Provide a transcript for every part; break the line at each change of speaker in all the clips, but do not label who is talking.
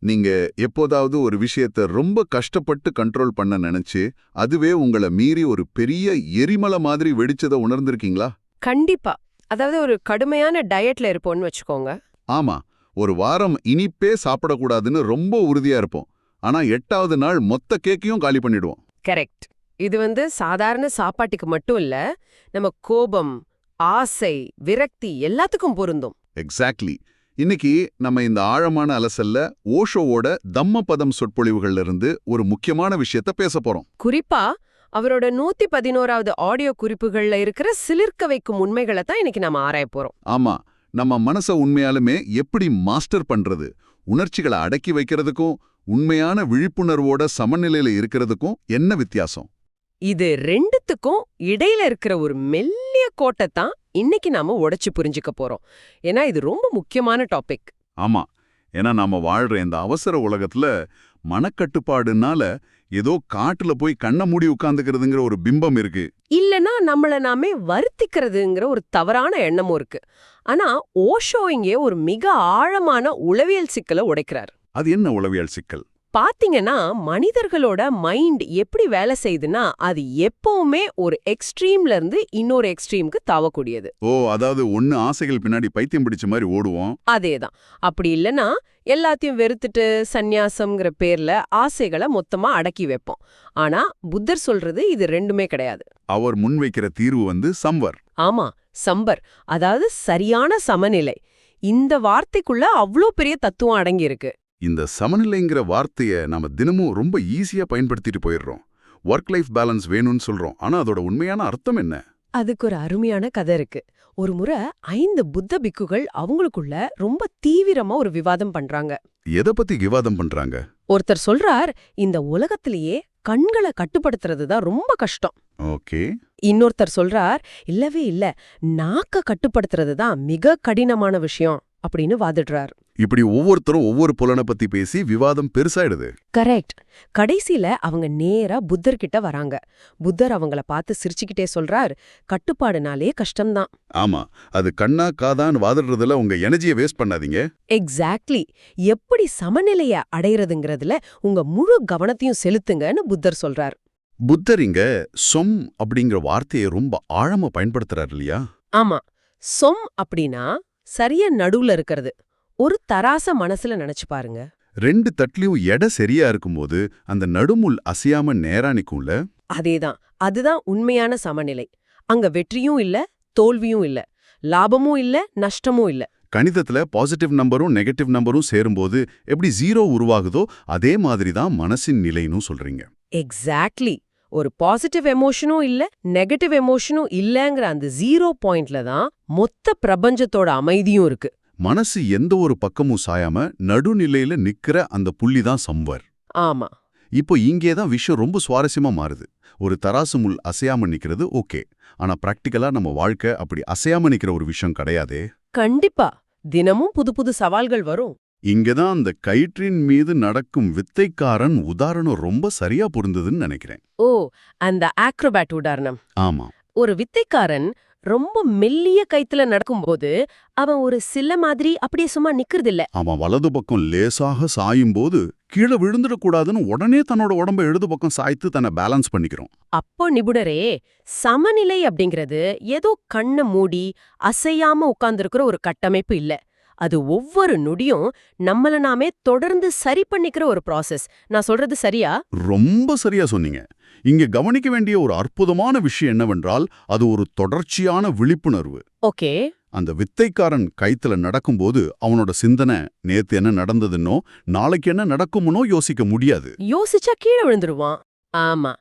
நீங்க எப்போதாவது ஒரு விஷயத்த ரொம்ப கஷ்டப்பட்டு கண்ட்ரோல் பண்ண நினைச்சு அதுவே உங்கள மீறி ஒரு பெரிய எரிமலை மாதிரி வெடிச்சத உணர்ந்திருக்கீங்களா?
கண்டிப்பா. அதாவது ஒரு கடுமையான டயட்ல இருப்போம்னு வச்சுக்கோங்க.
ஆமா. ஒரு வாரம் இனிப்பே சாப்பிடக்கூடாதுன்னு ரொம்ப உறுதியா இருப்போம். ஆனா 8வது நாள் மொத்த கேக்கையும் காலி பண்ணிடுவோம்.
கரெக்ட். இது சாதாரண சாப்பாட்டுக்கு மட்டும் இல்ல, நம்ம கோபம், ஆசை, விரக்தி எல்லாத்துக்கும் பொருந்தும்.
எக்ஸாக்ட்லி. இன்னைக்கு நம்ம இந்த ஆழமான அலசல்ல ஓஷோவோட தம்மபதம் சொற்பொழிவுகள்ல இருந்து ஒரு முக்கியமான விஷயத்த பேச போறோம்.
குறிப்பா அவரோட 111வது ஆடியோ குறிப்புகள்ல இருக்கிற சிலிர்க்க வைக்கும் உண்மைகளை தான் இன்னைக்கு நாம ஆராயப் போறோம்.
ஆமா, நம்ம மனச உண்மையாலுமே எப்படி மாஸ்டர் பண்றது, உணர்ச்சிகளை அடக்கி வைக்கிறதுக்கும் உண்மையான விழிப்புணர்வோட சமநிலையில இருக்கிறதுக்கும் என்ன வித்தியாசம்?
இது ரெண்டுத்துக்கும் இடையில இருக்கிற ஒரு மெல்லிய கோட்டை தான் இன்னைக்கு நாம உடைச்சு புரிஞ்சுக்க போறோம். ஏன்னா இது ரொம்ப முக்கியமான டாபிக்.
ஆமா, ஏன்னா நாம வாழ்ற இந்த அவசர உலகத்துல மனக்கட்டுப்பாடுனால ஏதோ காட்டுல போய் கண்ண மூடி உட்கார்ந்துக்கிறதுங்கிற ஒரு பிம்பம் இருக்கு.
இல்லனா நம்மள நாமே வருத்திக்கிறதுங்கிற ஒரு தவறான எண்ணமும் இருக்கு. ஆனா ஓஷோ இங்கே ஒரு மிக ஆழமான உளவியல் சிக்கலை உடைக்கிறார்.
அது என்ன உளவியல் சிக்கல்?
பாத்தீங்கன்னா மனிதர்களோட மைண்ட் எப்படி வேலை செய்யுதுன்னா அது எப்பவுமே ஒரு எக்ஸ்ட்ரீம்ல இருந்து இன்னொரு எக்ஸ்ட்ரீமுக்கு தாவக்கூடியது.
ஓ, அதாவது ஒன்னு ஆசைகள் பின்னாடி பைத்தியம் பிடிச்ச மாதிரி ஓடுவோம்.
அதேதான். அப்படி இல்லனா எல்லாத்தையும் வெறுத்துட்டு சந்நியாசம்ங்கிற பேர்ல ஆசைகளை மொத்தமா அடக்கி வைப்போம். ஆனா புத்தர் சொல்றது இது ரெண்டுமே கிடையாது.
அவர் முன்வைக்கிற தீர்வு சம்வர்.
ஆமா, சம்பர். அதாவது சரியான சமநிலை. இந்த வார்த்தைக்குள்ள அவ்ளோ பெரிய தத்துவம் அடங்கி இருக்கு.
இந்த சமநிலைங்கிற வார்த்தையை நாம தினமும் ரொம்ப ஈஸியா பயன்படுத்திட்டு போயிடுறோம். ஒர்க் லைஃப் பேலன்ஸ் வேணும்னு சொல்றோம். ஆனா அதோட உண்மையான அர்த்தம் என்ன?
அதுக்கு ஒரு அருமையான கதை இருக்கு. ஒரு முறை 5 புத்த பிக்குகள் அவங்களுக்குள்ள ரொம்ப தீவிரமா ஒரு விவாதம் பண்றாங்க.
எதை பத்தி விவாதம் பண்றாங்க?
ஒருத்தர் சொல்றார், இந்த உலகத்திலேயே கண்களை கட்டுப்படுத்துறது தான் ரொம்ப கஷ்டம்.
ஓகே.
இன்னொருத்தர் சொல்றார், இல்லவே இல்ல, நாக்க கட்டுப்படுத்துறது தான் மிக கடினமான விஷயம் அப்படின்னு வாதிடுறார்.
இப்படி ஒவ்வொருத்தரும் ஒவ்வொரு புலனை பத்தி பேசி விவாதம் பெருசாயிடுது.
கரெக்ட். கடைசியில அவங்க நேரா புத்தர்கிட்ட வராங்க. புத்தர் அவங்கள பார்த்து சிரிச்சுக்கிட்டே சொல்றார், கட்டுப்பாடுனாலே கஷ்டம்தான்.
ஆமா, அது கண்ணா காதான்னு வாதிடுறதுல உங்க எனர்ஜியை வேஸ்ட் பண்ணாதீங்க.
எக்ஸாக்ட்லி. எப்படி சமநிலைய அடையறதுங்கிறதுல உங்க முழு கவனத்தையும் செலுத்துங்கன்னு புத்தர் சொல்றார்.
புத்தர் இங்க சொம் அப்படிங்கிற வார்த்தையை ரொம்ப ஆழமா பயன்படுத்துறாரு இல்லையா?
ஆமா. சொம் அப்படின்னா சரியா நடுவுல இருக்கிறது. ஒரு தராச மனசுல நினைச்சு பாருங்க.
2 தட்லயும் எடை சரியா இருக்கும்போது அந்த நடுமுள் அசையாம நேரா நிக்கும்ல.
அதேதான். அதுதான் உண்மையான சமநிலை. அங்க வெற்றியும் இல்ல, தோல்வியும் இல்ல, லாபமும் இல்ல, நஷ்டமும் இல்ல.
கணிதத்துல பாசிட்டிவ் நம்பரும் நெகட்டிவ் நம்பரும் சேரும்போது எப்படி 0 உருவாகுதோ அதே மாதிரி தான் மனசின் நிலைன்னு சொல்றீங்க.
எக்ஸாக்ட்லி. ஒரு பாசிட்டிவ் எமோஷனும் இல்ல, நெகட்டிவ் எமோஷனும் இல்லங்கிற அந்த 0 பாயிண்ட்ல தான் மொத்த பிரபஞ்சத்தோட அமைதியும் இருக்கு.
மனசு எந்த ஒரு பக்கமும் சாயாம நடுநிலையில நிக்கிற அந்த புள்ளி தான் சம்வர்.
ஆமா.
இப்போ இங்கேதான் விஷயம் ரொம்ப சுவாரஸ்யமா மாறுது. ஒரு தராசு முள் அசையாம நிக்கிறது ஓகே, ஆனா பிராக்டிக்கலா நம்ம வாழ்க்கை அப்படி அசையாம நிக்கிற ஒரு விஷயம் கிடையாதே.
கண்டிப்பா. தினமும் புது புது சவால்கள் வரும்.
இங்கதான் அந்த கயிற்றின் மீது நடக்கும் வித்தைக்காரன் உதாரணம் ரொம்ப சரியா பொருந்ததுன்னு நினைக்கிறேன்.
ஓ, அந்த ஆக்ரோபேட் உதாரணம்.
ஆமா.
ஒரு வித்தைக்காரன் ரொம்ப மெல்லிய கைத்துல நடக்கும்போது அவன் ஒரு சில மாதிரி அப்படியே சும்மா நிக்கிறதில்ல.
அவன் வலது பக்கம் லேசாக சாயும் போது கீழே விழுந்துடக்கூடாதுன்னு உடனே தன்னோட உடம்ப இடது பக்கம் சாய்த்து தன்னை பேலன்ஸ் பண்ணிக்கிறோம்.
அப்போ நிபுணரே, சமநிலை அப்படிங்கிறது ஏதோ கண்ணை மூடி அசையாம உட்கார்ந்திருக்கிற ஒரு கட்டமைப்பு இல்ல. அது ஒவ்வொரு நொடியும் நம்மள நாமே தொடர்ந்து சரி பண்ணிக்கிற ஒரு ப்ராசஸ். நான் சொல்றது சரியா?
ரொம்ப சரியா சொன்னீங்க. இங்க கவனிக்க வேண்டிய ஒரு அற்புதமான விஷயம் என்னவென்றால் அது ஒரு தொடர்ச்சியான விழிப்புணர்வு.
ஓகே.
அந்த வித்தைக்காரன் கைத்துல நடக்கும்போது அவனோட சிந்தனை நேத்து என்ன நடந்ததுன்னோ நாளைக்கு என்ன நடக்கும்னோ யோசிக்க முடியாது.
யோசிச்சா கீழே விழுந்துருவான். ஆமா.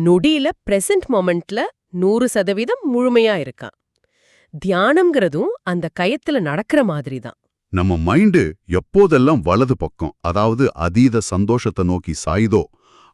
நொடியில பிரசன்ட் மொமெண்ட்ல 100% முழுமையா இருக்கான். தியானம்ங்கிறதும் அந்த கயத்துல நடக்கிற மாதிரி தான்.
நம்ம மைண்டு எப்போதெல்லாம் வலது பக்கம், அதாவது அதீத சந்தோஷத்தை நோக்கி சாயுதோ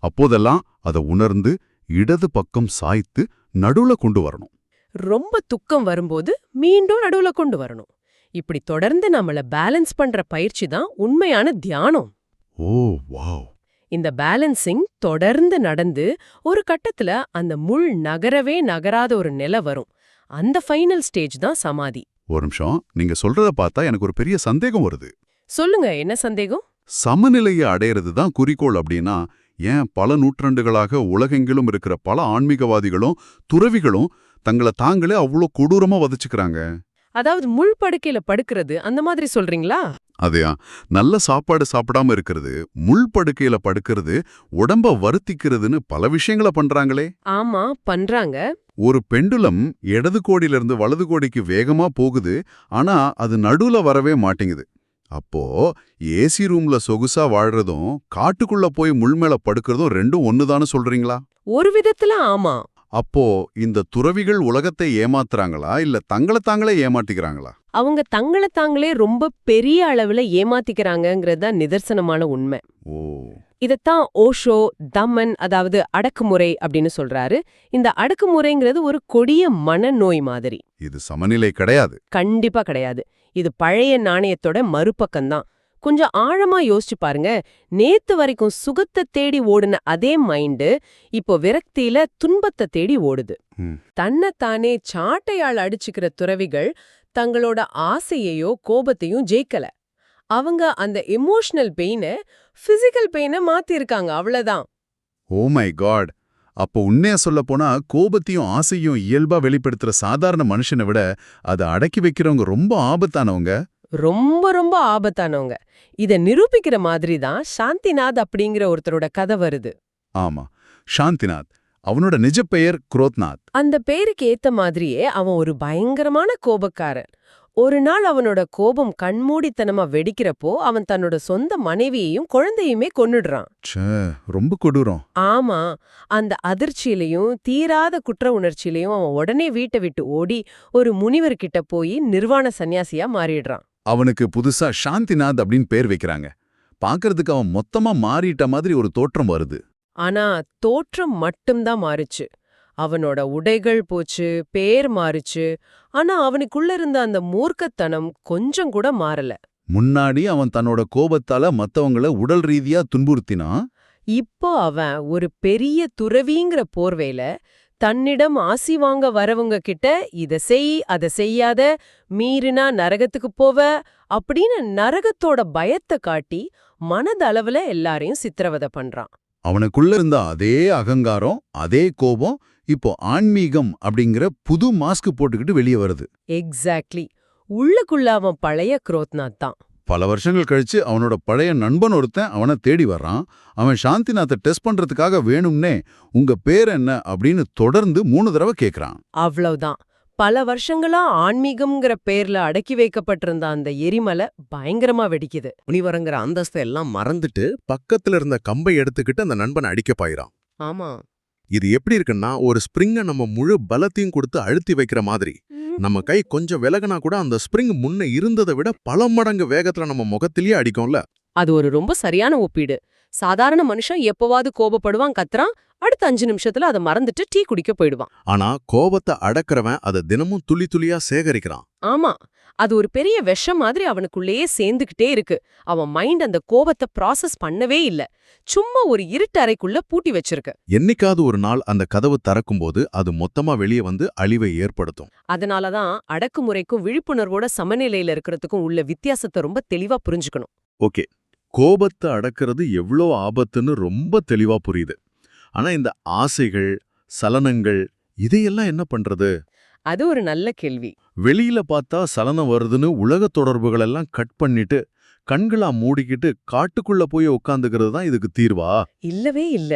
அப்போதெல்லாம் அதை உணர்ந்து இடது பக்கம் சாய்த்து நடுவுல கொண்டு வரணும்.
ரொம்ப துக்கம் வரும்போது மீண்டும் நடுவுல கொண்டு வரணும். இப்படி தொடர்ந்து நம்மள பேலன்ஸ் பண்ற பயிற்சி தான் உண்மையான தியானம்.
ஓ வாவ்.
இந்த பேலன்சிங் தொடர்ந்து நடந்து ஒரு கட்டத்துல அந்த முள் நகரவே நகராத ஒரு நிலை வரும். அந்த ஃபைனல் ஸ்டேஜ் தான் சமாதி.
ஒரு நிமிஷம், நீங்க சொல்றத பார்த்தா எனக்கு ஒரு பெரிய சந்தேகம் வருது.
சொல்லுங்க, என்ன சந்தேகம்?
சமநிலையை அடையிறது தான் குறிக்கோள் அப்படின்னா ஏன் பல நூற்றாண்டுகளாக உலகெங்கிலும் இருக்கிற பல ஆன்மீகவாதிகளும் துறவிகளும் தங்களை தாங்களே அவ்வளோ கொடூரமா வதச்சுக்கிறாங்க?
அதாவது முள் படுக்கையில படுக்கிறது அந்த மாதிரி சொல்றீங்களா?
அதையா, நல்ல சாப்பாடு சாப்பிடாம இருக்கிறது, முள் படுக்கையில படுக்கிறது, உடம்ப வருத்திக்கிறதுன்னு பல விஷயங்களை பண்றாங்களே.
ஆமா, பண்றாங்க.
ஒரு பெண்டுலம் இடது கோடியிலிருந்து வலது கோடிக்கு வேகமா போகுது, ஆனா அது நடுவுல வரவே மாட்டேங்குது. அப்போ ஏசி ரூம்ல சொகுசா வாழ்றதும் காட்டுக்குள்ள போய் முள் மேல படுக்கிறதும் ரெண்டும் ஒண்ணுதான்னு சொல்றீங்களா?
ஒரு விதத்துல ஆமா.
அப்போ இந்த துறவிகள் உலகத்தை ஏமாத்துறாங்களா இல்ல தங்களை தாங்களே ஏமாத்திக்கிறாங்களா?
அவங்க தங்கள தாங்களே ரொம்ப பெரிய அளவுல ஏமாத்திக்கிறாங்கங்கிறது தான் நிதர்சனமான உண்மை.
ஓ,
இதத்தான் ஓஷோ தமன், அதாவது அடக்குமுறை அப்படின்னு சொல்றாரு. இந்த அடக்குமுறைங்கிறது ஒரு கொடிய மனநோய் மாதிரி.
இது சமநிலை கிடையாது.
கண்டிப்பா கிடையாது. இது பழைய நாணயத்தோட மறுபக்கம்தான். கொஞ்சம் ஆழமா யோசிச்சு பாருங்க. நேத்து வரைக்கும் சுகத்தை தேடி ஓடுன அதே மைண்டு இப்போ விரக்தியில துன்பத்தை தேடி ஓடுது.
ம்.
தன்னைத்தானே சாட்டையால் அடிச்சுக்கிற துறவிகள் தங்களோட ஆசையையோ கோபத்தையும் ஜெயிக்கல. அவங்க அந்த எமோஷனல் பெயினை பிசிக்கல் பெயினை மாத்திருக்காங்க, அவ்வளவுதான்.
Oh my god! அப்போ உண்மையா சொல்லப் போனா கோபத்தையும் ஆசையும் இயல்பா வெளிப்படுத்துற சாதாரண மனுஷனை விட அதை அடக்கி வைக்கிறவங்க ரொம்ப ஆபத்தானவங்க.
ரொம்ப ரொம்ப ஆபத்தானவங்க. இத நிரூபிக்கிற மாதிரி தான் சாந்திநாத் அப்படிங்கிற ஒருத்தரோட கதை வருது.
ஆமா, சாந்திநாத். அவனோட நிஜ பெயர் குரோத்நாத்.
அந்த பேருக்கு ஏத்த மாதிரியே அவன் ஒரு பயங்கரமான கோபக்காரன். ஒரு நாள் அவனோட கோபம் கண்மூடித்தனமா வெடிக்கிறப்போ அவன் தன்னோட சொந்த மனைவியையும் குழந்தையுமே கொன்னுடுறான்.
ச்சே, ரொம்ப கொடூரம்.
ஆமா, அந்த அதிர்ச்சியிலையும் தீராத குற்ற உணர்ச்சியிலையும் அவன் உடனே வீட்டை விட்டு ஓடி ஒரு முனிவர்கிட்ட போய் நிர்வாண சன்னியாசியா மாறிடுறான்.
அவனுக்கு புதுசா சாந்திநாத் அப்படின்னு பேர் வைக்கிறாங்க. பார்க்கறதுக்கு அவன் மொத்தமா மாறிட்ட மாதிரி ஒரு தோற்றம் வருது.
ஆனா தோற்றம் மட்டும்தான் மாறுச்சு. அவனோட உடைகள் போச்சு, பேர் மாறுச்சு. ஆனா அவனுக்குள்ள இருந்த அந்த மூர்க்கத்தனம் கொஞ்சம் கூட மாறல.
முன்னாடி அவன் தன்னோட கோபத்தால மத்தவங்கள உடல் ரீதியா துன்புறுத்தினான்.
இப்போ அவன் ஒரு பெரிய துறவிங்கிற போர்வையில தன்னிடம் ஆசி வாங்க வரவங்க கிட்ட இத செய் அத செய்யாத, மீறினா நரகத்துக்கு போவ அப்படின்னு நரகத்தோட பயத்தை காட்டி மனதளவுல எல்லாரையும் சித்திரவதை பண்றான்.
அவனுக்குள்ள இருந்த அதே அகங்காரம், அதே கோபம் இப்போ ஆன்மீகம் அப்படிங்கிற புது மாஸ்க் போட்டுக்கிட்டு வெளியே வருது.
எக்ஸாக்ட்லி. உள்ளுக்குள்ள அவன் பழைய குரோத்நாத் தான்.
பல வருஷங்கள் கழிச்சு அவனோட பழைய நண்பன் ஒருத்தன் அவனை தேடி வர்றான். அவன் சாந்திநாத்தை டெஸ்ட் பண்றதுக்காக வேணும்னே உங்க பேர் என்ன அப்படின்னு தொடர்ந்து 3 தடவை கேக்குறான்.
அவ்வளவுதான். பல வருஷங்களா ஆன்மீகம்ங்கிற பேர்ல அடக்கி வைக்கப்பட்டிருந்த அந்த எரிமலை பயங்கரமா வெடிக்குது.
முனிவரங்கிற அந்தஸ்தை எல்லாம் மறந்துட்டு பக்கத்துல இருந்த கம்பை எடுத்துக்கிட்டு அந்த நண்பன் அடிக்க பாயிரான்.
ஆமா.
இது எப்படி இருக்குன்னா, ஒரு ஸ்ப்ரிங்க நம்ம முழு பலத்தையும் கொடுத்து அழுத்தி வைக்கிற மாதிரி. நம்ம கை கொஞ்சம் விலகுனா கூட அந்த ஸ்ப்ரிங் முன்ன இருந்ததை விட பல மடங்கு வேகத்துல நம்ம முகத்திலேயே அடிக்கும்ல.
அது ஒரு ரொம்ப சரியான ஒப்பீடு. சாதாரண மனுஷன் எப்பவாவது கோபப்படுவான், கத்துறான், அடுத்த 5 நிமிஷத்துல அதை மறந்துட்டு டீ குடிக்க போயிடுவான்.
ஆனா கோபத்தை அடக்கிறவன் அதை தினமும் துளி துளியா சேகரிக்கிறான்.
ஆமா, அது ஒரு பெரிய விஷம் மாதிரி அவனுக்குள்ளேயே சேர்ந்துகிட்டே இருக்கு. அவன் மைண்ட் அந்த கோபத்தை ப்ராசஸ் பண்ணவே இல்ல. சும்மா ஒரு இருட்டு அறைக்குள்ள பூட்டி வச்சிருக்கு.
என்னைக்காவது ஒரு நாள் அந்த கதவு திறக்கும்போது அது மொத்தமா வெளியே வந்து அழிவை ஏற்படுத்தும்.
அதனாலதான் அடக்குமுறைக்கும் விழிப்புணர்வோட சமநிலையில இருக்கிறதுக்கும் உள்ள வித்தியாசத்தை ரொம்ப தெளிவா புரிஞ்சுக்கணும்.
ஓகே, கோபத்தை அடக்கிறது எவ்வளோ ஆபத்துன்னு ரொம்ப தெளிவா புரியுது. ஆனா இந்த ஆசைகள், சலனங்கள் இதையெல்லாம் என்ன பண்றது?
அது ஒரு நல்ல கேள்வி.
வெளியில பார்த்தா சலனம் வருதுன்னு உலக தொடர்புகள் எல்லாம் கட் பண்ணிட்டு கண்களா மூடிக்கிட்டு காட்டுக்குள்ள போய் உட்காந்துக்கிறது தான் இதுக்கு தீர்வா?
இல்லவே இல்ல.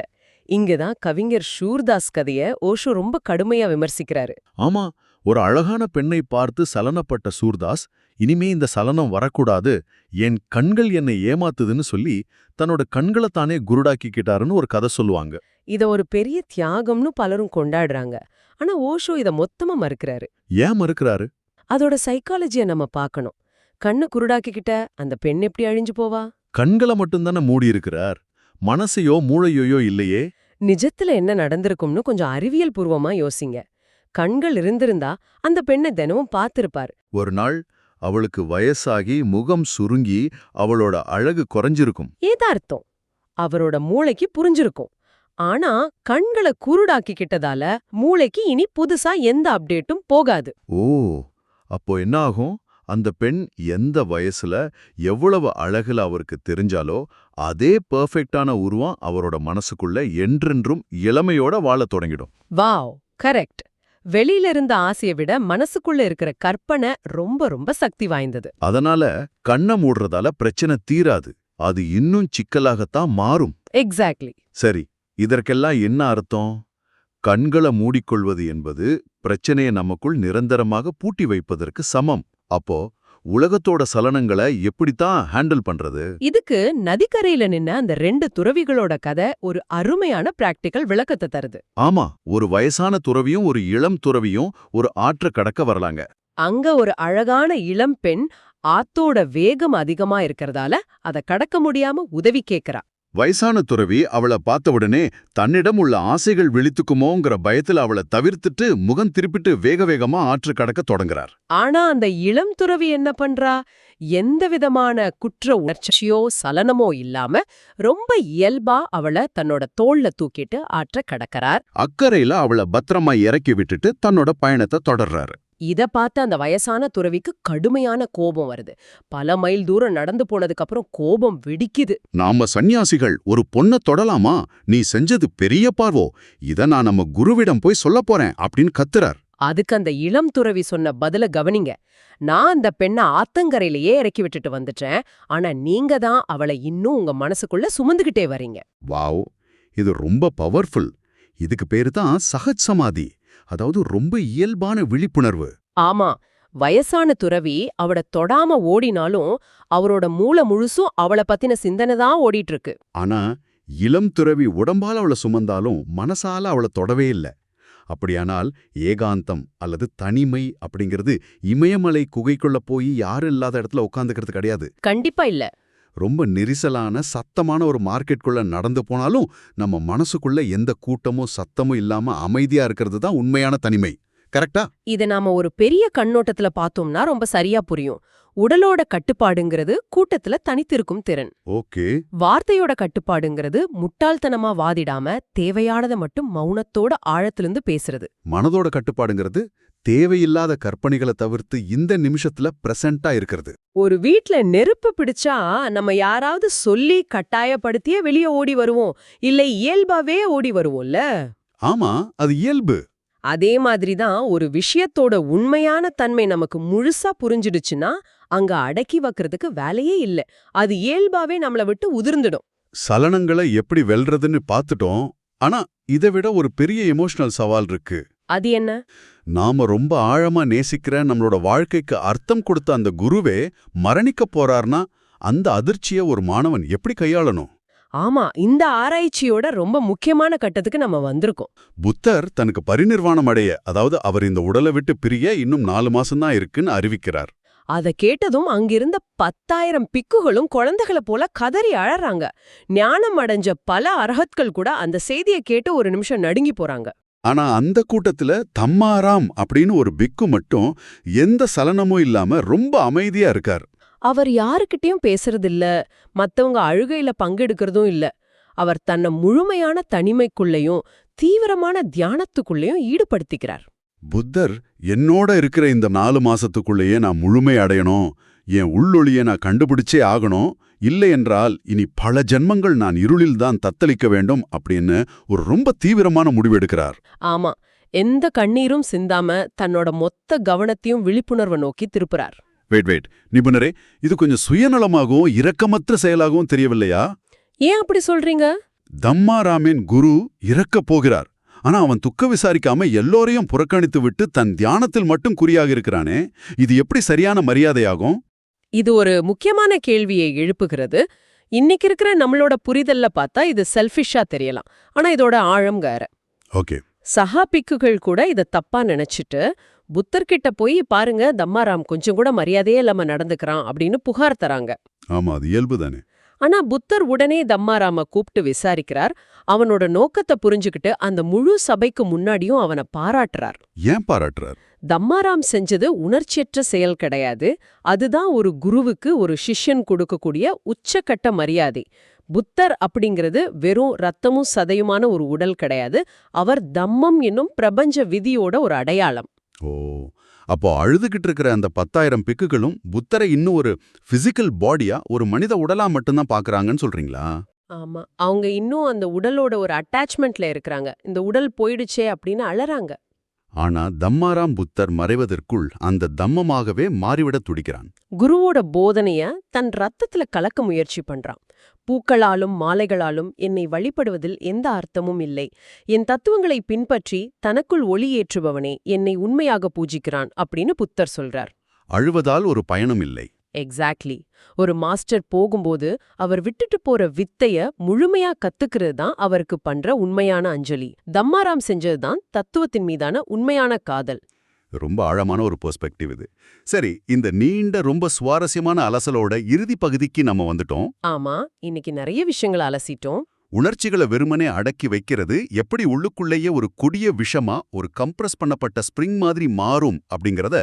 இங்கதான் கவிஞர் ஷூர்தாஸ் கதைய ஓஷோ ரொம்ப கடுமையா விமர்சிக்கிறாரு.
ஆமா, ஒரு அழகான பெண்ணை பார்த்து சலனப்பட்ட சூர்தாஸ், இனிமே இந்த சலனம் வரக்கூடாது, என் கண்கள் என்னை ஏமாத்துதுன்னு சொல்லி தன்னோட கண்களை தானே குருடாக்கிக்கிட்டாருன்னு ஒரு கதை சொல்லுவாங்க.
இத ஒரு பெரிய தியாகம்னு பலரும் கொண்டாடுறாங்க. ஆனா ஓஷோ இத மொத்தமா மறுக்கிறாரு.
ஏன் மறுக்கிறாரு?
அதோட சைக்காலஜிய நம்ம பார்க்கணும். கண்ணு குருடாக்கிக்கிட்ட அந்த பெண் எப்படி அழிஞ்சு போவா?
கண்களை மட்டும்தானே மூடி இருக்கிறார், மனசையோ மூளையோ இல்லையே.
நிஜத்துல என்ன நடந்திருக்கும்னு கொஞ்சம் அறிவியல் பூர்வமா யோசிங்க. கண்கள் இருந்திருந்தா அந்த பெண்ணை தினமும் பார்த்திருப்பார்.
ஒரு நாள் அவளுக்கு வயசாகி முகம் சுருங்கி அவளோட அழகு குறைஞ்சிருக்கும்.
ஏதார்த்தம் அவரோட மூளைக்கு புரிஞ்சிருக்கும். ஆனா கண்களை குருடாக்கிக்கிட்டதால மூளைக்கு இனி புதுசா எந்த அப்டேட்டும் போகாது.
ஓ, அப்போ என்ன ஆகும்?
அந்த பெண் எந்த வயசுல எவ்வளவு அழகுல அவருக்கு தெரிஞ்சாலோ அதே பெர்ஃபெக்டான உருவம் அவரோட மனசுக்குள்ள என்றென்றும் இளமையோட வாழத் தொடங்கிடும்.
Wow, correct. வெளியில இருந்த ஆசையை விட மனசுக்குள்ள இருக்கிற கற்பனை ரொம்ப ரொம்ப சக்தி வாய்ந்தது.
அதனால கண்ணை மூடுறதால பிரச்சனை தீராது, அது இன்னும் சிக்கலாகத்தான் மாறும்.
எக்ஸாக்ட்லி.
சரி, இதற்கெல்லாம் என்ன அர்த்தம்? கண்களை மூடிக்கொள்வது என்பது பிரச்சனையை நமக்குள் நிரந்தரமாக பூட்டி வைப்பதற்கு சமம். அப்போ உலகத்தோட சலனங்களை எப்படித்தான் ஹேண்டில் பண்றது?
இதுக்கு நதிக்கரையில நின்ன அந்த 2 துறவிகளோட கதை ஒரு அருமையான பிராக்டிக்கல் விளக்கத்தை தருது.
ஆமா, ஒரு வயசான துறவியும் ஒரு இளம் துறவியும் ஒரு ஆற்ற கடக்க வரலாங்க.
அங்க ஒரு அழகான இளம் பெண் ஆத்தோட வேகம் அதிகமா இருக்கறதால அத கடக்க முடியாம உதவி கேக்குறா.
வயசான துறவி அவளை பார்த்தவுடனே தன்னிடம் உள்ள ஆசைகள் விழித்துக்குமோங்கிற பயத்துல அவளை தவிர்த்துட்டு முகம் திருப்பிட்டு வேக வேகமா ஆற்று கடக்க தொடங்குறார்.
ஆனா அந்த இளம் துறவி என்ன பண்றா? எந்த விதமான குற்ற உணர்ச்சியோ சலனமோ இல்லாம ரொம்ப இயல்பா அவளை தன்னோட தோள்ல தூக்கிட்டு ஆற்ற கடக்கறார்.
அக்கறையில அவளை பத்திரமா இறக்கி விட்டுட்டு தன்னோட பயணத்தை தொடர்றாரு.
இத பார்த்து அந்த வயசான துறவிக்கு கடுமையான கோபம் வருது. பல மைல் தூரம் நடந்து போனதுக்கு அப்புறம் கோபம் வெடிக்குது.
நாம சந்நியாசிகள் ஒரு பொண்ண தொடலாமா? நீ செஞ்சது பெரிய பார்வோ, இத நான் நம்ம குருவிடம் போய் சொல்லப் போறேன் அப்படின்னு கத்துறார்.
அதுக்கு அந்த இளம் துறவி சொன்ன பதில கவனிங்க. நான் அந்த பெண்ணை ஆத்தங்கரையிலேயே இறக்கி விட்டுட்டு வந்துட்டேன். ஆனா நீங்க தான் அவளை இன்னும் உங்க மனசுக்குள்ள சுமந்துகிட்டே வரீங்க.
வாவ், இது ரொம்ப பவர்ஃபுல். இதுக்கு பேரு தான் சஹஜ் சமாதி, அதாவது ரொம்ப இயல்பான விழிப்புணர்வு.
ஆமா, வயசான துறவி அவள தொடாம ஓடினாலும் அவரோட மூளை முழுசும் அவளை பத்தின சிந்தனை தான் ஓடிட்டு இருக்கு.
ஆனா இளம் துறவி உடம்பால அவளை சுமந்தாலும் மனசால அவளை தொடவே இல்லை. அப்படியானால் ஏகாந்தம் அல்லது தனிமை அப்படிங்கிறது இமயமலை குகைக்குள்ள போய் யாரும் இல்லாத இடத்துல உட்காந்துக்கிறது கிடையாது.
கண்டிப்பா இல்ல.
ரொம்ப நெரிசலான சத்தமான ஒரு மார்க்கெட்டுக்குள்ள நடந்து போனாலும் நம்ம மனசுக்குள்ள எந்த கூட்டமும் சத்தமும் இல்லாம அமைதியா இருக்கிறது தான் உண்மையான தனிமை. கரெக்டா?
இத நாம ஒரு பெரிய கண்ணோட்டத்துல பார்த்தோம்னா ரொம்ப சரியா புரியும். உடலோட கட்டுப்பாடுங்கிறது கூட்டத்துல தனித்திருக்கும் திறன்.
ஓகே.
வார்த்தையோட கட்டுப்பாடுங்கிறது முட்டாள்தனமா வாதிடாம தேவையானதை மட்டும் மௌனத்தோட ஆழத்திலிருந்து பேசுறது.
மனதோட கட்டுப்பாடுங்கிறது தேவையில்லாத கற்பனைகளை தவிர்த்து இந்த நிமிஷத்துல பிரசன்ட்டா இருக்கிறது.
ஒரு வீட்ல நெருப்பு பிடிச்சா நம்ம யாராவது சொல்லி கட்டாயப்படுத்தியே வெளியே ஓடி வருவோம், இல்ல இயல்பாவே ஓடி வருவோம்ல.
ஆமா, அது இயல்பு.
அதே மாதிரிதான் ஒரு விஷயத்தோட உண்மையான தன்மை நமக்கு முழுசா புரிஞ்சிடுச்சுன்னா அங்க அடக்கி வைக்கிறதுக்கு வேலையே இல்ல. அது இயல்பாவே நம்மள விட்டு உதிர்ந்துடும்.
சலனங்களை எப்படி வெல்றதுன்னு பார்த்துட்டோம். ஆனா இதை விட ஒரு பெரிய எமோஷனல் சவால் இருக்கு.
அது என்ன?
நாம ரொம்ப ஆழமா நேசிக்கிற நம்மளோட வாழ்க்கைக்கு அர்த்தம் கொடுத்த அந்த குருவே மரணிக்க போறார்னா அந்த அதிர்ச்சியை ஒரு மாணவன் எப்படி கையாளணும்?
ஆமா, இந்த ஆராய்ச்சியோட ரொம்ப முக்கியமான கட்டத்துக்கு நம்ம வந்திருக்கோம்.
புத்தர் தனக்கு பரிநிர்வாணம் அடைய, அதாவது அவர் இந்த உடலை விட்டு பிரிய இன்னும் 4 மாசம்தான் இருக்குன்னு அறிவிக்கிறார்.
அத கேட்டதும் அங்கிருந்த 10,000 பிக்குகளும் குழந்தைகளை போல கதறி அழறாங்க. ஞானம் அடைஞ்ச பல அரஹத்கள் கூட அந்த செய்தியை கேட்டு ஒரு நிமிஷம் நடுங்கி போறாங்க.
ஆனா அந்த கூட்டத்துல தம்மாராம் அப்படின்னு ஒரு பிக்கு மட்டும் எந்த சலனமும் இல்லாம ரொம்ப அமைதியா இருக்கார்.
அவர் யாருக்கிட்டையும் பேசுறதில்ல, மத்தவங்க அழுகையில பங்கெடுக்கிறதும் இல்ல. அவர் தன்னை முழுமையான தனிமைக்குள்ளேயும் தீவிரமான தியானத்துக்குள்ளேயும் ஈடுபடுத்திக்கிறார்.
புத்தர் என்னோட இருக்கிற இந்த 4 மாசத்துக்குள்ளேயே நான் முழுமை அடையணும், என் உள்ளொளியை நான் கண்டுபிடிச்சே ஆகணும், இல்லை என்றால் இனி பல ஜென்மங்கள் நான் இருளில்தான் தத்தளிக்க வேண்டும் அப்படின்னு ஒரு ரொம்ப தீவிரமான முடிவெடுக்கிறார்.
ஆமா, எந்த கண்ணீரும் சிந்தாம தன்னோட மொத்த கவனத்தையும் விழிப்புணர்வை நோக்கி திருப்புறார்.
வெயிட் நிபுணரே, இது கொஞ்சம் சுயநலமாகவும் இரக்கமற்ற செயலாகவும் தெரியவில்லையா?
ஏன் அப்படி சொல்றீங்க?
தம்மாராமின் குரு இறக்கப் போகிறார். ஆனா அவன் துக்க விசாரிக்காம எல்லோரையும் புறக்கணித்து விட்டு தன் தியானத்தில் மட்டும் குறியாக இருக்கிறானே, இது எப்படி சரியான மரியாதையாகும்?
இது ஒரு முக்கியமான கேள்வியை எழுப்புகிறது. இன்னைக்கு இருக்கிற நம்மளோட புரிதல்ல பார்த்தா இது செல்ஃபிஷா தெரியலாம். ஆனா இதோட ஆழம் வேற.
ஓகே.
சஹா பிக்குகள் கூட இத தப்பா நினைச்சிட்டு புத்தர்கிட்ட போய் பாருங்க, தம்மாராம் கொஞ்சம் கூட மரியாதையே இல்லாம நடந்துக்கிறான் அப்படின்னு புகார் தராங்க.
ஆமா, அது இயல்புதானே.
ஆனா புத்தர் உடனே தம்மாராம கூப்பிட்டு விசாரிக்கிறார். அவனோட நோக்கத்தை புரிஞ்சுக்கிட்டு அந்த முழு சபைக்கு முன்னாடியும் அவனை பாராட்டுறார்.
ஏன் பாராட்டுறார்?
தம்மாராம் செஞ்சது உணர்ச்சியற்ற செயல் கிடையாது. அதுதான் ஒரு குருவுக்கு ஒரு சிஷ்யன் கொடுக்கக்கூடிய உச்சக்கட்ட மரியாதை. புத்தர் அப்படிங்கிறது வெறும் ரத்தமும் சதையுமான ஒரு உடல் கிடையாது. அவர் தம்மம் என்னும் பிரபஞ்ச விதியோட ஒரு அடையாளம்.
ஓ,
அப்போ அழுதுகிட்டு இருக்கிற அந்த 10,000 பிக்குகளும் புத்தரை இன்னும் ஒரு பிசிக்கல் பாடியா, ஒரு மனித உடலா மட்டும்தான் பாக்குறாங்கன்னு சொல்றீங்களா?
ஆமா, அவங்க இன்னும் அந்த உடலோட ஒரு அட்டாச்மெண்ட்ல இருக்கிறாங்க. இந்த உடல் போயிடுச்சே அப்படின்னு அழறாங்க.
ஆனா தம்மாராம் புத்தர் மறைவதற்குள் அந்த தம்மமாகவே மாறிவிட துடிக்கிறான்.
குருவோட போதனைய தன் ரத்தத்துல கலக்க முயற்சி பண்றான். பூக்களாலும் மாலைகளாலும் என்னை வழிபடுவதில் எந்த அர்த்தமும் இல்லை. என் தத்துவங்களை பின்பற்றி தனக்குள் ஒளி ஏற்றுபவனே என்னை உண்மையாக பூஜிக்கிறான் அப்படின்னு புத்தர் சொல்றார்.
அழுவதால் ஒரு பயனும் இல்லை.
எக்ஸாக்ட்லி. ஒரு மாஸ்டர் போகும்போது அவர் விட்டுட்டு போற வித்தைய முழுமையா கத்துக்கிறது தான் அவருக்கு பண்ற உண்மையான அஞ்சலி. தம்மாராம் செஞ்சதுதான் தத்துவத்தின் மீதான உண்மையான காதல்.
ரொம்ப ஆழமான ஒரு பெர்ஸ்பெக்டிவ் இது. சரி, இந்த நீண்ட ரொம்ப சுவாரஸ்யமான அலசலோட இறுதி பகுதிக்கு நம்ம வந்துட்டோம்.
ஆமா, இன்னைக்கு நிறைய விஷயங்களை அலசிட்டோம்.
உணர்ச்சிகளை வெறுமனே அடக்கி வைக்கிறது எப்படி உள்ளுக்குள்ளேயே ஒரு கொடிய விஷமா, ஒரு கம்ப்ரஸ் பண்ணப்பட்ட ஸ்ப்ரிங் மாதிரி மாறும் அப்படிங்கறத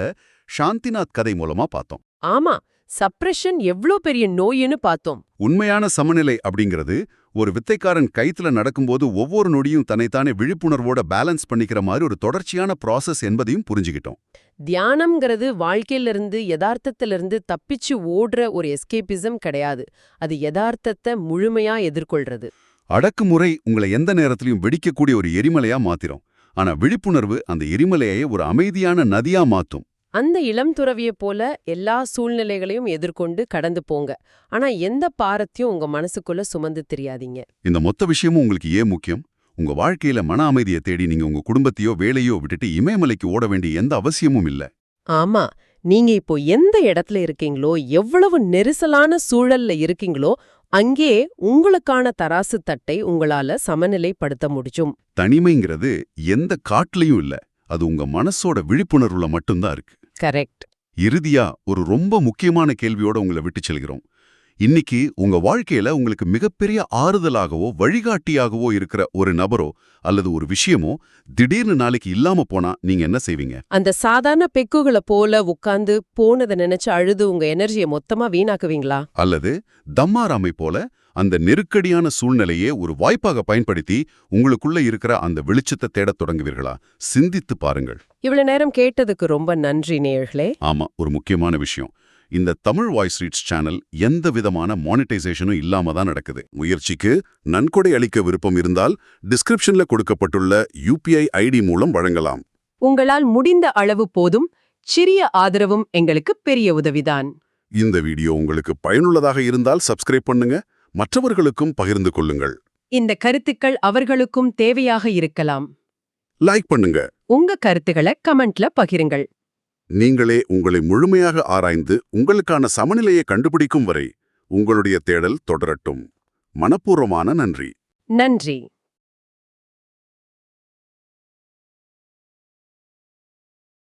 சாந்திநாத் கதை மூலமா பார்த்தோம்.
ஆமா, சப்ரெஷன் எவ்ளோ பெரிய நோயின்னு பார்த்தோம்.
உண்மையான சமநிலை அப்படிங்கிறது ஒரு வித்தைக்காரன் கைத்துல நடக்கும்போது ஒவ்வொரு நொடியும் தன்னைத்தானே விழிப்புணர்வோட பேலன்ஸ் பண்ணிக்கிற மாதிரி ஒரு தொடர்ச்சியான ப்ராசஸ் என்பதையும் புரிஞ்சுக்கிட்டோம்.
தியானம்ங்கிறது வாழ்க்கையிலிருந்து யதார்த்தத்திலிருந்து தப்பிச்சு ஓடுற ஒரு எஸ்கேபிசம் கிடையாது. அது யதார்த்தத்தை முழுமையா எதிர்கொள்றது.
அடக்குமுறை உங்களை எந்த நேரத்திலையும் வெடிக்கக்கூடிய ஒரு எரிமலையா மாத்திரும். ஆனா விழிப்புணர்வு அந்த எரிமலையை ஒரு அமைதியான நதியா மாத்தும்.
அந்த இளம் துறவிய போல எல்லா சூழ்நிலைகளையும் எதிர்கொண்டு கடந்து போங்க. ஆனா எந்த பாரத்தையும் உங்க மனசுக்குள்ள சுமந்து தெரியாதீங்க.
இந்த மொத்த விஷயமும் உங்களுக்கு ஏன் முக்கியம்? உங்க வாழ்க்கையில மன அமைதியை தேடி நீங்க உங்க குடும்பத்தையோ வேலையோ விட்டுட்டு இமயமலைக்கு ஓட வேண்டிய எந்த அவசியமும் இல்ல.
ஆமா, நீங்க இப்போ எந்த இடத்துல இருக்கீங்களோ, எவ்வளவு நெரிசலான சூழல்ல இருக்கீங்களோ, அங்கே உங்களுக்கான தராசு தட்டை உங்களால சமநிலைப்படுத்த முடியும்.
தனிமைங்கிறது எந்த காட்டுலயும் இல்ல. அது உங்க மனசோட விழிப்புணர்வுல மட்டும்தான் இருக்கு.
கரெக்ட்.
இறுதியா ஒரு ரொம்ப முக்கியமான கேள்வியோட உங்களை விட்டு செல்கிறோம். இன்னைக்கு உங்க வாழ்க்கையில உங்களுக்கு மிகப்பெரிய ஆறுதலாகவோ வழிகாட்டியாகவோ இருக்கிற ஒரு நபரோ அல்லது ஒரு விஷயமோ திடீர்னு நாளைக்கு இல்லாம போனா நீங்க என்ன செய்வீங்க?
அந்த சாதாரண பெக்குகளை போல உட்கார்ந்து போனதை நினைச்சு அழுது உங்க எனர்ஜியை மொத்தமா வீணாக்குவீங்களா?
அல்லது தம்மாராமை போல அந்த நெருக்கடியான சூழ்நிலையே ஒரு வாய்ப்பாக பயன்படுத்தி உங்களுக்குள்ள இருக்கிற அந்த வெளிச்சத்தை தேடத் தொடங்குவீர்களா? சிந்தித்து பாருங்கள்.
இவ்வளவு நேரம் கேட்டதுக்கு ரொம்ப நன்றி நேயர்களே.
ஆமா, ஒரு முக்கியமான விஷயம். இந்த தமிழ் வாய்ஸ் ரீட்ஸ் சேனல் எந்த விதமான மானிட்டைசேஷனும் இல்லாம தான் நடக்குது. முயற்சிக்கு நன்கொடை அளிக்க விருப்பம் இருந்தால் டிஸ்கிரிப்ஷன்ல கொடுக்கப்பட்டுள்ள UPI ID மூலம் வழங்கலாம்.
உங்களால் முடிந்த அளவு போதும். சிறிய ஆதரவும் எங்களுக்கு பெரிய உதவிதான்.
இந்த வீடியோ உங்களுக்கு பயனுள்ளதாக இருந்தால் சப்ஸ்கிரைப் பண்ணுங்க, மற்றவர்களுக்கும் பகிர்ந்து கொள்ளுங்கள்.
இந்த கருத்துக்கள் அவர்களுக்கும் தேவையாக இருக்கலாம்.
லைக் பண்ணுங்க.
உங்க கருத்துக்களை கமெண்ட்ல பகிருங்கள்.
நீங்களே உங்களை முழுமையாக ஆராய்ந்து உங்களுக்கான சமநிலையை கண்டுபிடிக்கும் வரை உங்களுடைய தேடல் தொடரட்டும். மனப்பூர்வமான நன்றி.
நன்றி.